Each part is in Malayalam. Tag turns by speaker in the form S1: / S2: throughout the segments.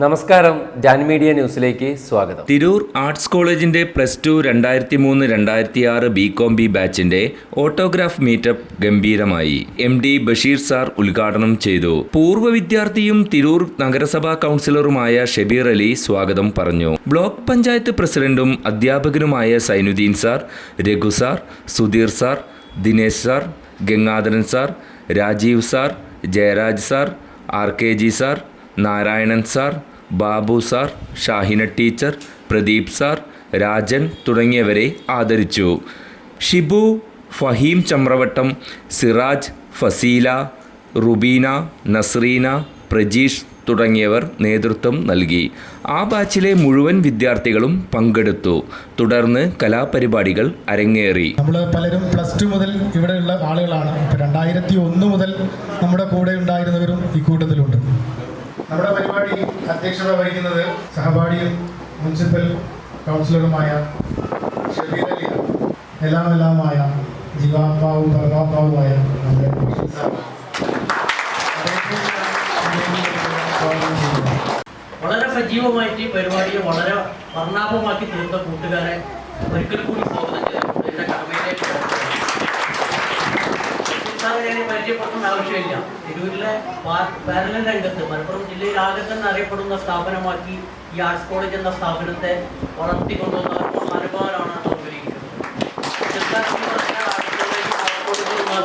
S1: നമസ്കാരം, ജാൻ മീഡിയ ന്യൂസിലേക്ക് സ്വാഗതം.
S2: തിരൂർ ആർട്സ് കോളേജിന്റെ +2 2003-2006 BCom-B ബാച്ചിന്റെ ഓട്ടോഗ്രാഫ് മീറ്റപ്പ് ഗംഭീരമായി. MD ബഷീർ സാർ ഉദ്ഘാടനം ചെയ്തു. പൂർവ്വ വിദ്യാർത്ഥിയും തിരൂർ നഗരസഭാ കൗൺസിലറുമായ ഷബീർ അലി സ്വാഗതം പറഞ്ഞു. ബ്ലോക്ക് പഞ്ചായത്ത് പ്രസിഡന്റും അധ്യാപകനുമായ Sainudheen sir, Raghu sir, Sudheer sir, Dinesh sir, Gangadharan sir, Rajeev sir, Jayaraj sir, RKG sir, Narayanan sir, Babu sir, Shahina teacher, Pradeep sir, Rajan തുടങ്ങിയവരെ ആദരിച്ചു. ഷിബു, ഫഹീം ചമ്രവട്ടം, സിറാജ്, ഫസീല, റുബീന, നസ്രീന, പ്രജീഷ് തുടങ്ങിയവർ നേതൃത്വം നൽകി. ആ ബാച്ചിലെ മുഴുവൻ വിദ്യാർത്ഥികളും പങ്കെടുത്തു. തുടർന്ന് കലാപരിപാടികൾ അരങ്ങേറി.
S3: നമ്മൾ പലരും +2 മുതൽ ഇവിടെയുള്ള ആളുകളാണ്. 2001 മുതൽ നമ്മുടെ കൂടെ ഉണ്ടായിരുന്നവരും ഈ കൂട്ടത്തിലുണ്ട്. നമ്മുടെ പരിപാടി അധ്യക്ഷത വഹിക്കുന്നത് സഹപാഠിയും മുനിസിപ്പൽ കൗൺസിലറുമായ ഷബീർ അലിയാണ്. എല്ലാമായ ജീവാത്മാവും പരമാത്മാവുമായ നമ്മുടെ
S4: വളരെ സജീവമായിട്ട് പരിപാടിയെ വളരെ വർണ്ണാഭമാക്കി തീർത്ത കൂട്ടുകാരെ ഒരിക്കൽ കൂടി സ്വാഗതം ചെയ്തിട്ടുണ്ട്. എൻ്റെ കടമയിലേക്ക് പരിചയപ്പെടുത്തേണ്ട ആവശ്യമില്ല. തിരൂരിലെ പാരലൽ രംഗത്ത് മലപ്പുറം ജില്ലയിൽ ആകെ തന്നെ അറിയപ്പെടുന്ന സ്ഥാപനമാക്കി ഈ ആർട്സ് കോളേജ് എന്ന സ്ഥാപനത്തെ വളർത്തിക്കൊണ്ടുവന്ന അനുഭവമാണ്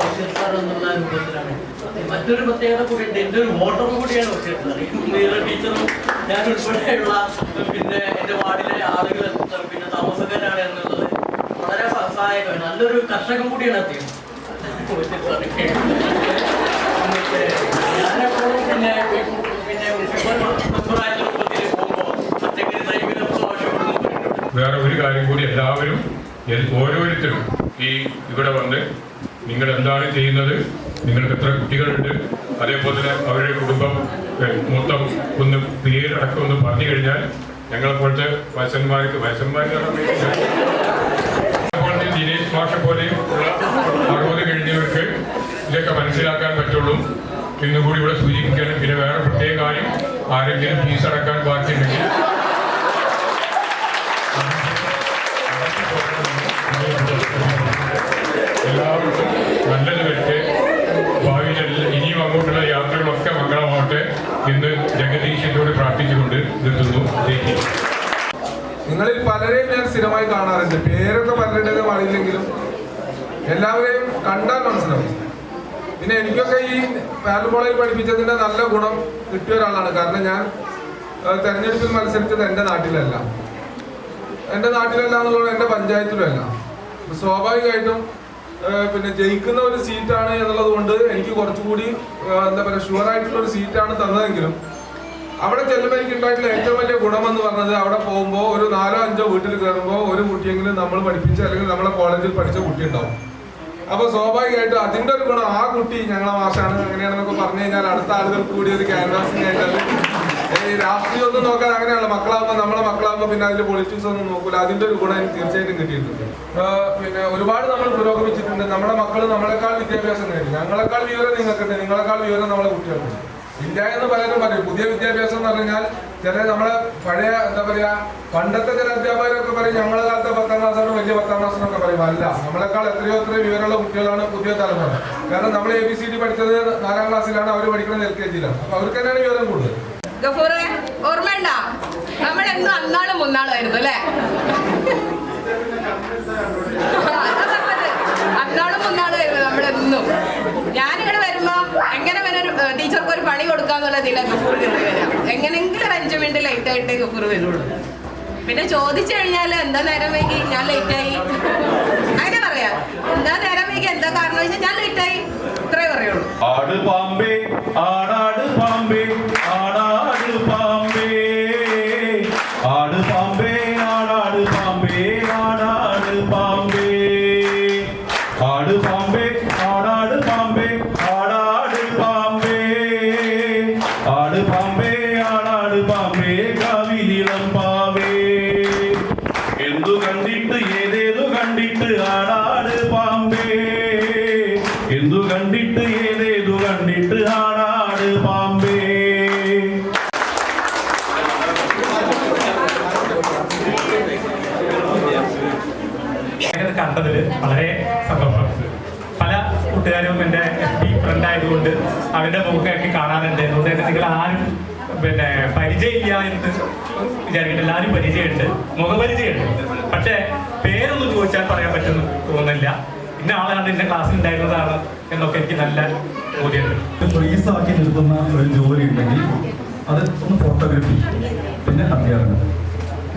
S4: ബഷീർ സാർ എന്നുള്ള രൂപത്തിലാണ്. മറ്റൊരു പ്രത്യേകത കൂടിയുണ്ട്. എൻ്റെ ഒരു വോട്ടറും കൂടിയാണ് ബഷീർ സാർ. ടീച്ചറും ഞാൻ ഉൾപ്പെടെയുള്ള പിന്നെ എൻ്റെ വാർഡിലെ ആളുകൾ പിന്നെ താമസക്കാരാണ് എന്നുള്ളത് വളരെ സഹായകമാണ്. നല്ലൊരു കർഷകൻ കൂടിയാണ് അദ്ദേഹം. ഞാനെപ്പോഴും പിന്നെ
S5: വേറെ ഒരു കാര്യം കൂടി, എല്ലാവരും ഓരോരുത്തരും ഇവിടെ വന്ന് നിങ്ങൾ എന്താണ് ചെയ്യുന്നത്, നിങ്ങൾക്ക് എത്ര കുട്ടികളുണ്ട്, അതേപോലെ തന്നെ അവരുടെ കുടുംബം മൊത്തം ഒന്ന് പേരടക്കം ഒന്ന് പറഞ്ഞു കഴിഞ്ഞാൽ ഞങ്ങളെപ്പോഴത്തെ വയസ്സന്മാർക്ക് ദിനേശ് മാഷ പോലെയും ഉള്ള 60 കഴിഞ്ഞവർക്ക് ഇതൊക്കെ മനസ്സിലാക്കാൻ പറ്റുള്ളൂ എന്നുകൂടി ഇവിടെ സൂചിപ്പിക്കണം. പിന്നെ വേറെ പ്രത്യേക കാര്യം, ആരെങ്കിലും ഫീസ് അടക്കാൻ ബാക്കിയുണ്ടെങ്കിൽ എല്ലാവർക്കും നല്ലത് വരട്ടെ. ഭാവിയിൽ ഇനിയും അങ്ങോട്ടുള്ള യാത്രകളൊക്കെ മംഗളമാവട്ടെ എന്ന് ജഗദീശനോട് പ്രാർത്ഥിച്ചുകൊണ്ട് നിർത്തുന്നു.
S6: നിങ്ങളിൽ പലരെയും ഞാൻ സ്ഥിരമായി കാണാറുണ്ട്. പേരൊക്കെ പലരുടെയും അറിയില്ലെങ്കിലും എല്ലാവരെയും കണ്ടാൽ മനസ്സിലാവും. പിന്നെ എനിക്കൊക്കെ ഈ പാരലൽ കോളേജിൽ പഠിപ്പിച്ചതിൻ്റെ നല്ല ഗുണം കിട്ടിയ ഒരാളാണ്. കാരണം ഞാൻ തെരഞ്ഞെടുപ്പിൽ മത്സരിച്ചത് എൻ്റെ നാട്ടിലല്ല എന്നുള്ളത് എൻ്റെ പഞ്ചായത്തിലുമല്ല. സ്വാഭാവികമായിട്ടും പിന്നെ ജയിക്കുന്ന ഒരു സീറ്റാണ് എന്നുള്ളത് കൊണ്ട് എനിക്ക് കുറച്ചുകൂടി എന്താ പറയുക ഷുവറായിട്ടുള്ള ഒരു സീറ്റാണ് തന്നതെങ്കിലും അവിടെ ചെല്ലുമ്പോൾ എനിക്ക് ഉണ്ടായിട്ടുള്ള ഏറ്റവും വലിയ ഗുണമെന്ന് പറഞ്ഞത്, അവിടെ പോകുമ്പോൾ ഒരു 4-5 വീട്ടിൽ കയറുമ്പോൾ ഒരു കുട്ടിയെങ്കിലും നമ്മൾ പഠിപ്പിച്ച അല്ലെങ്കിൽ നമ്മളെ കോളേജിൽ പഠിച്ച കുട്ടി ഉണ്ടാവും. അപ്പോൾ സ്വാഭാവികമായിട്ടും അതിൻ്റെ ഒരു ഗുണം, ആ കുട്ടി ഞങ്ങളെ മാഷാണ് എങ്ങനെയാണെന്നൊക്കെ പറഞ്ഞു കഴിഞ്ഞാൽ അടുത്ത ആളുകൾക്ക് കൂടി ഒരു ക്യാൻവാസിങ് ആയിട്ട് രാഷ്ട്രീയം ഒന്നും നോക്കാൻ അങ്ങനെയുള്ള മക്കളാകുമ്പോൾ നമ്മളെ മക്കളാകുമ്പോൾ പിന്നെ അതിൽ പൊളിറ്റിക്സ് ഒന്നും നോക്കൂല. അതിൻ്റെ ഒരു ഗുണം എനിക്ക് തീർച്ചയായിട്ടും കിട്ടിയിട്ടുണ്ട്. പിന്നെ ഒരുപാട് നമ്മൾ പുരോഗമിച്ചിട്ടുണ്ട്. നമ്മുടെ മക്കൾ നമ്മളെക്കാൾ വിദ്യാഭ്യാസം നേടി. ഞങ്ങളെക്കാൾ വിവരം നിങ്ങൾക്കുണ്ട്, നിങ്ങളെക്കാൾ വിവരം നമ്മളെ കുട്ടികൾക്കുണ്ട്. ഇല്ല എന്ന് പലരും പറയും. പുതിയ വിദ്യാഭ്യാസം എന്ന് പറഞ്ഞാൽ ചില നമ്മളെ പഴയ എന്താ പറയാ പണ്ടത്തെ ചില അധ്യാപകരൊക്കെ പറയും ഞങ്ങളെ കാലത്തെ 10ാം ക്ലാസ്സാണ് വലിയ 10ാം ക്ലാസ് എന്നൊക്കെ പറയും. അല്ല, നമ്മളെക്കാൾ എത്രയോ വിവരമുള്ള കുട്ടികളാണ് പുതിയ തലമുറ. കാരണം നമ്മൾ ABCD പഠിച്ചത് 4ാം ക്ലാസ്സിലാണ്, അവർ പഠിക്കുന്നത് LKG-ലാണ്. അപ്പൊ അവർക്ക് തന്നെയാണ് വിവരം കൂടുതൽ.
S7: ഓർമ്മണ്ട, നമ്മളെന്നും അന്നാളും മുന്നാളുമായിരുന്നു അല്ലേ? അന്നാളും മുന്നാളുമായിരുന്നു നമ്മളെന്നും. ഞാനിവിടെ വരുമ്പോ എങ്ങനെ ടീച്ചർക്ക് ഒരു പണി കൊടുക്കാന്നുള്ളതില്ല ഗഫൂർ കയറി വരാം. എങ്ങനെയെങ്കിലും ഒരു 5 മിനിറ്റ് ലേറ്റ് ആയിട്ടേ ഗഫൂർ വരുള്ളൂ. പിന്നെ ചോദിച്ചു കഴിഞ്ഞാൽ എന്താ നേരം വൈകി, ഞാൻ ലേറ്റായി അങ്ങനെ പറയാം. എന്താ നേരം വൈകി, എന്താ കാരണം വെച്ചാൽ ഞാൻ ലേറ്റായി, ഇത്രേ പറയുള്ളൂ.
S8: ആട് പാമ്പേ ആടാട് പാമ്പേ ആടാട് പാമ്പേ ആട് പാമ്പേ ആടാട് പാമ്പേ ആടാട് പാമ്പേ ആട് പാമ്പേ ആടാട് പാമ്പേ ആടാട് പാമ്പേ ആട് പാമ്പേ ആടാട് പാമ്പേ കാവിലിളം പാവേ എന്തു കണ്ടിട്ട് ഏതേതു കണ്ടിട്ട് ആടാട് പാമ്പേ എന്തു കണ്ടിട്ട് ഏതേതു കണ്ടിട്ട് ആടാട് പാമ്പേ
S9: കണ്ടതിൽ വളരെ സന്തോഷം. പല കൂട്ടുകാരും എൻ്റെ FB ഫ്രണ്ട് ആയതുകൊണ്ട് അവരുടെ മുഖമൊക്കെ കാണാറുണ്ട്. അതുകൊണ്ട് തന്നെ നിങ്ങൾ ആരും പരിചയമില്ല എന്ന് വിചാരിക്കേണ്ട, എല്ലാവരും പരിചയമുണ്ട്, മുഖപരിചയമുണ്ട്. പക്ഷേ പേരൊന്നും ചോദിച്ചാൽ പറയാൻ പറ്റുമെന്ന് തോന്നുന്നില്ല. ഇന്ന ആളാണ് എൻ്റെ ക്ലാസ്സിൽ ഉണ്ടായിരുന്നതാണ് എന്നൊക്കെ എനിക്ക് നല്ല ബോധ്യമുണ്ട്.
S10: ഫ്രീസാക്കി നിർത്തുന്ന ഒരു ജോലി ഉണ്ടെങ്കിൽ അത് ഒന്ന് ഫോട്ടോഗ്രാഫി, പിന്നെ അധ്യാപനം.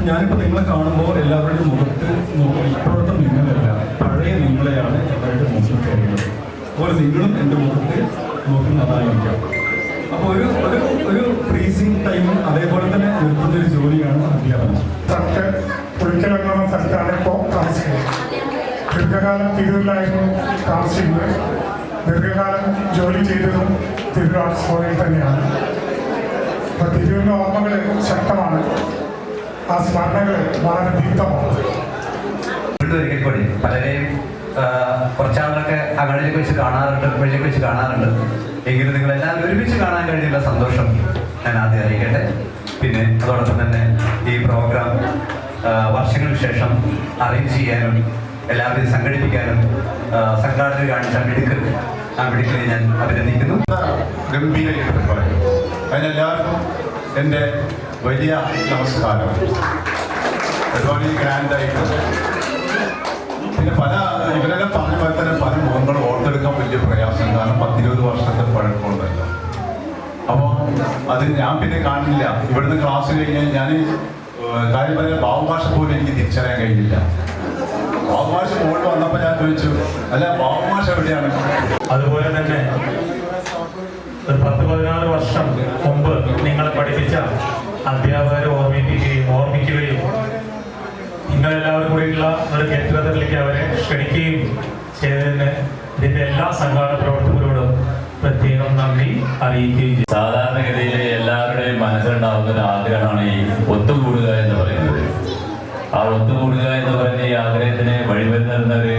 S10: ഞാനിപ്പോൾ നിങ്ങളെ കാണുമ്പോൾ എല്ലാവരുടെയും മുഖത്ത് നോക്കും, ഇപ്പോഴത്തെ നിങ്ങളല്ല, പഴയ നിങ്ങളെയാണ് എല്ലാവരുടെ മുഖത്ത് കഴിയുന്നത്. അതുപോലെ നിങ്ങളും എൻ്റെ മുഖത്ത് നോക്കുന്നതായിരിക്കാം. അപ്പോൾ ഒരു ഫ്രീസിങ് ടൈമും അതേപോലെ തന്നെ നിർത്തുന്ന ഒരു ജോലിയാണ് അധ്യാപനം.
S3: ഒരിക്കലെന്ന സ്ഥലത്താണ് ഇപ്പോൾ താമസിക്കുന്നത്. ദീർഘകാലം തിരൂരിലായിരുന്നു താമസിക്കുന്നത്. ദീർഘകാലം ജോലി ചെയ്തതും തിരൂർ ആർട്സ് കോളേജിൽ തന്നെയാണ്. അപ്പോൾ തിരൂരിലെ ഓർമ്മകൾ ശക്തമാണ്, ആ സ്മരണകൾ വളരെ ദീപ്തമാണ്.
S11: ഒരിക്കൽ കൂടി പലരെയും കുറച്ചാളൊക്കെ അങ്ങടിലേക്ക് വെച്ച് കാണാറുണ്ട്, വെള്ളിലേക്ക് വെച്ച് കാണാറുണ്ട്. എങ്കിലും നിങ്ങളെല്ലാവരും ഒരുമിച്ച് കാണാൻ കഴിഞ്ഞുള്ള സന്തോഷം ഞാൻ ആദ്യം അറിയിക്കട്ടെ. പിന്നെ അതോടൊപ്പം തന്നെ ഈ പ്രോഗ്രാം വർഷങ്ങൾക്ക് ശേഷം അറേഞ്ച് ചെയ്യാനും എല്ലാവരെയും സംഘടിപ്പിക്കാനും സംഘാടകർ കാണിച്ച മിടുക്കിനെ ഞാൻ അഭിനന്ദിക്കുന്നു.
S8: ഗംഭീരമായിട്ട് പറയും. അതിനെല്ലാവർക്കും എൻ്റെ വലിയ നമസ്കാരം. ഒരുപാട് ഗ്രാൻഡായിട്ട് പിന്നെ ഇവരെല്ലാം പറഞ്ഞ പോലെ തന്നെ പല മുഖങ്ങളും ഓർത്തെടുക്കാൻ വലിയ പ്രയാസം. കാരണം 10-20 വർഷത്തെ പഴക്കമുണ്ടല്ലോ. അപ്പോൾ അത് ഞാൻ പിന്നെ കാണില്ല. ഇവിടുന്ന് ക്ലാസ് കഴിഞ്ഞാൽ ഞാൻ കാര്യം പറയാൻ ബാബുഭാഷ പോലും എനിക്ക് തിരിച്ചറിയാൻ കഴിഞ്ഞില്ല. ബാബുഭാഷ മുകളിൽ വന്നപ്പോൾ ഞാൻ ചോദിച്ചു, അല്ല ബാബുഭാഷ എവിടെയാണ്?
S9: അതുപോലെ തന്നെ ഒരു 10-14 വർഷം മുമ്പ് നിങ്ങളെ പഠിപ്പിച്ച അധ്യാപകരെ ഓർമ്മിക്കുകയും നിങ്ങളെല്ലാവരും കൂടിയുള്ള ഒരു ഗെറ്റ് ടുഗദറിലേക്ക് അവരെ ക്ഷണിക്കുകയും ചെയ്തതിന് ഇതിൻ്റെ എല്ലാ സംഘാടന പ്രവർത്തകരോടും പ്രത്യേകം നന്ദി അറിയിക്കുകയും ചെയ്തു.
S12: സാധാരണഗതിയിൽ എല്ലാവരുടെയും മനസ്സിലുണ്ടാവുന്ന ഒരു ആഗ്രഹമാണ് ഈ ഒത്തുകൂടുക എന്ന് പറയുന്നത്. ആ ഒത്തുകൂടുക എന്ന് പറയുന്ന ഈ ആഗ്രഹത്തിന് വഴിവരുന്ന ഒരു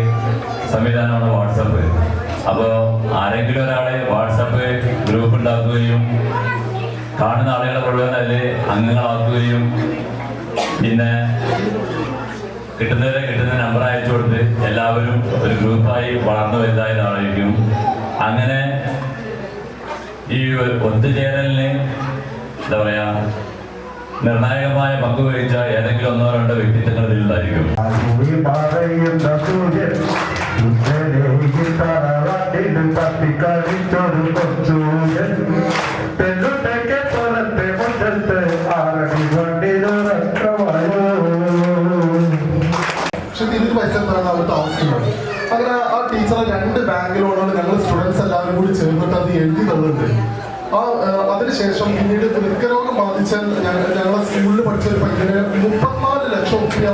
S12: സംവിധാനമാണ് വാട്സപ്പ്. അപ്പോൾ ആരെങ്കിലും ഒരാളെ വാട്സപ്പ് ഗ്രൂപ്പ് ഉണ്ടാക്കുകയും കാണുന്ന ആളുകളെ മുഴുവൻ അതിൽ അംഗങ്ങളാക്കുകയും പിന്നെ കിട്ടുന്ന നമ്പർ അയച്ചു കൊടുത്ത് എല്ലാവരും ഒരു ഗ്രൂപ്പായി വളർന്നു വലുതായതായിരിക്കും. അങ്ങനെ ഈ ഒത്തുചേരലിന് എന്താ പറയാ നിർണായകമായ പങ്ക് വഹിച്ച ഏതെങ്കിലും 1-2 വ്യക്തിത്വങ്ങൾ ഇതിലുണ്ടായിരിക്കും.
S3: പക്ഷെ തിരിച്ച് പരിസരത്താണ് അവർ താമസിക്കുന്നത്. അങ്ങനെ ആ ടീച്ചറെ 2 ബാങ്ക് ലോണുകൾ ഞങ്ങൾ സ്റ്റുഡൻസ് എല്ലാവരും കൂടി ചേർന്നിട്ട് അത് എഴുതി തന്നിട്ടുണ്ട്. അതിനുശേഷം പിന്നീട് വൃക്കരോഗം ബാധിച്ച ഞങ്ങളെ സ്കൂളിൽ പഠിച്ച ഒരു പയ്യന് 34 ലക്ഷം രൂപ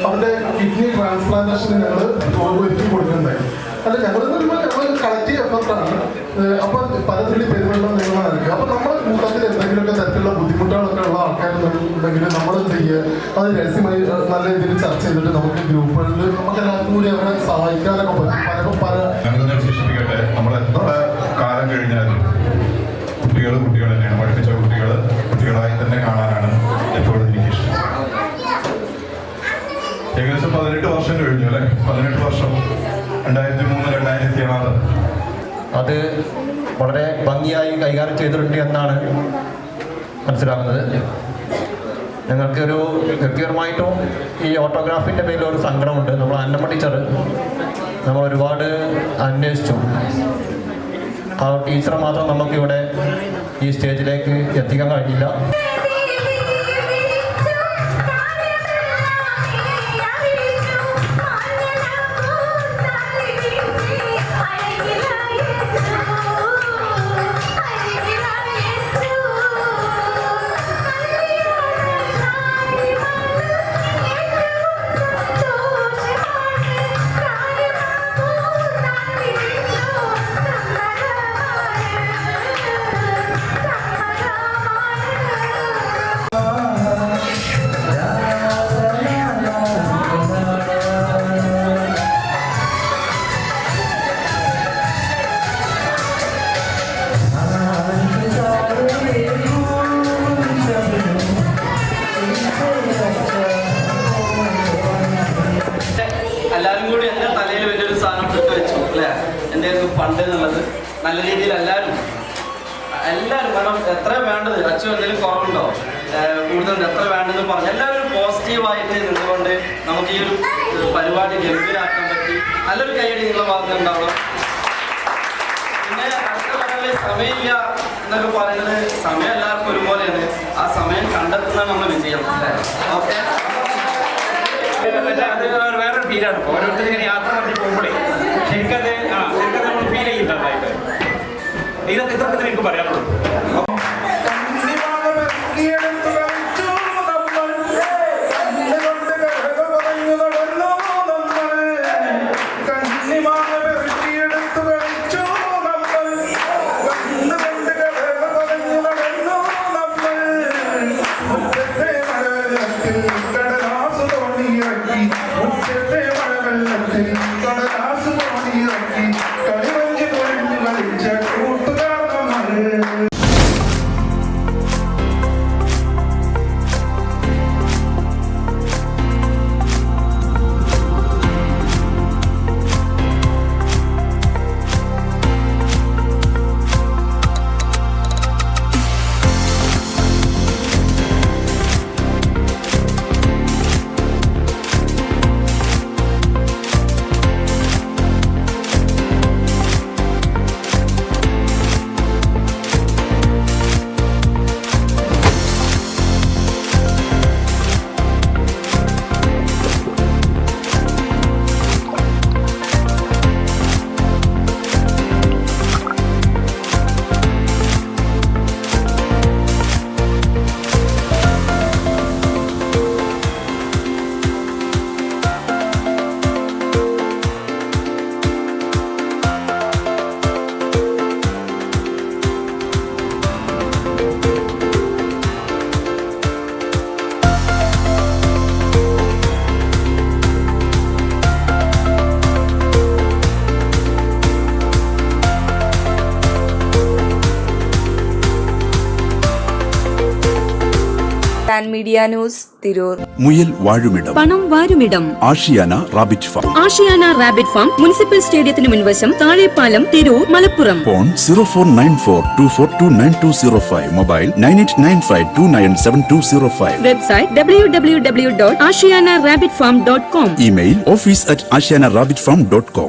S3: അവരുടെ കിഡ്നി ട്രാൻസ്പ്ലാന്റേഷന് ഞങ്ങൾ ഒരുക്കി കൊടുക്കുന്നുണ്ടായി. അല്ല ഞങ്ങൾ കളക്റ്റീവ് എഫർട്ടാണ്. അപ്പൊ പലതുള്ളി പെരുവെള്ളം നിങ്ങൾ നൽകുക. അപ്പൊ നമ്മുടെ കൂട്ടത്തിൽ എന്തെങ്കിലുമൊക്കെ തരത്തിലുള്ള ബുദ്ധിമുട്ടുകളൊക്കെ ഉള്ള ആൾക്കാരുണ്ടെങ്കിൽ നമ്മൾ എന്ത് ചെയ്യുക, അത് രഹസ്യമായി നല്ല രീതിയിൽ ചർച്ച ചെയ്തിട്ട് നമുക്ക് ഗ്രൂപ്പുകളിൽ നമുക്ക് എല്ലാവർക്കും കൂടി അവരെ സഹായിക്കാനൊക്കെ പറ്റും.
S8: വിശേഷിപ്പിക്കട്ടെ, നമ്മൾ എത്ര കാലം കഴിഞ്ഞാലും കുട്ടികൾ തന്നെയാണ്. പഠിപ്പിച്ച കുട്ടികളായി തന്നെ കാണാനാണ് എപ്പോഴും എനിക്കിഷ്ടം. ഏകദേശം 18 വർഷം കഴിഞ്ഞു അല്ലേ? 18 വർഷം 2003-2006
S11: അത് വളരെ ഭംഗിയായി കൈകാര്യം ചെയ്തിട്ടുണ്ട് എന്നാണ് മനസ്സിലാക്കുന്നത്. ഞങ്ങൾക്കൊരു വ്യക്തിപരമായിട്ടും ഈ ഓട്ടോഗ്രാഫിൻ്റെ പേരിൽ ഒരു സങ്കടമുണ്ട്. നമ്മൾ അന്നമ്മ ടീച്ചർ നമ്മൾ ഒരുപാട് അന്വേഷിച്ചു. ആ ടീച്ചറെ മാത്രം നമുക്കിവിടെ ഈ സ്റ്റേജിലേക്ക് എത്തിക്കാൻ കഴിഞ്ഞില്ല.
S4: കാരണം എത്ര വേണ്ടത് അച്ഛൻ എന്തെങ്കിലും കുറവുണ്ടോ കൂടുതൽ എത്ര വേണ്ടതെന്ന് പറഞ്ഞ് എല്ലാവരും പോസിറ്റീവായിട്ട് നിന്നുകൊണ്ട് നമുക്ക് ഈ ഒരു പരിപാടി ഗംഭീരാക്കാൻ പറ്റി. നല്ലൊരു കൈയടി നിങ്ങളുടെ ഭാഗത്ത് ഉണ്ടാവണം. പിന്നെ അടുത്ത ലെവലിൽ സമയമില്ല എന്നൊക്കെ പറയുന്നത് സമയം എല്ലാവർക്കും ഒരുപോലെയാണ്. ആ സമയം കണ്ടെത്തുന്ന നമ്മൾ വിജയം. ഓക്കെ,
S9: അത് വേറൊരു ഫീലാണ്. ഓരോരുത്തർ ഇങ്ങനെ യാത്ര നടത്തി പോകുമ്പോഴേ ശരിക്കത് നമ്മൾ ഫീൽ ചെയ്യുന്നതായിട്ട് ഇതൊക്കെ ഇത്രയൊക്കെ എനിക്ക് പറയാനുള്ളൂ.
S13: Media news Tirur.
S14: മുയൽ വാഴുമിടം,
S13: പണം വാരുമിടം,
S14: Ashiyana rabbit farm.
S13: Ashiyana rabbit farm municipal സ്റ്റേഡിയത്തിന് മുൻവശം, Thazhepalam, Tirur, Malappuram.
S14: Phone 049424290205. Mobile 9895297205.
S13: Website www.ashiyanarabbitfarm.com.
S14: Email office@ashiyanarabbitfarm.com.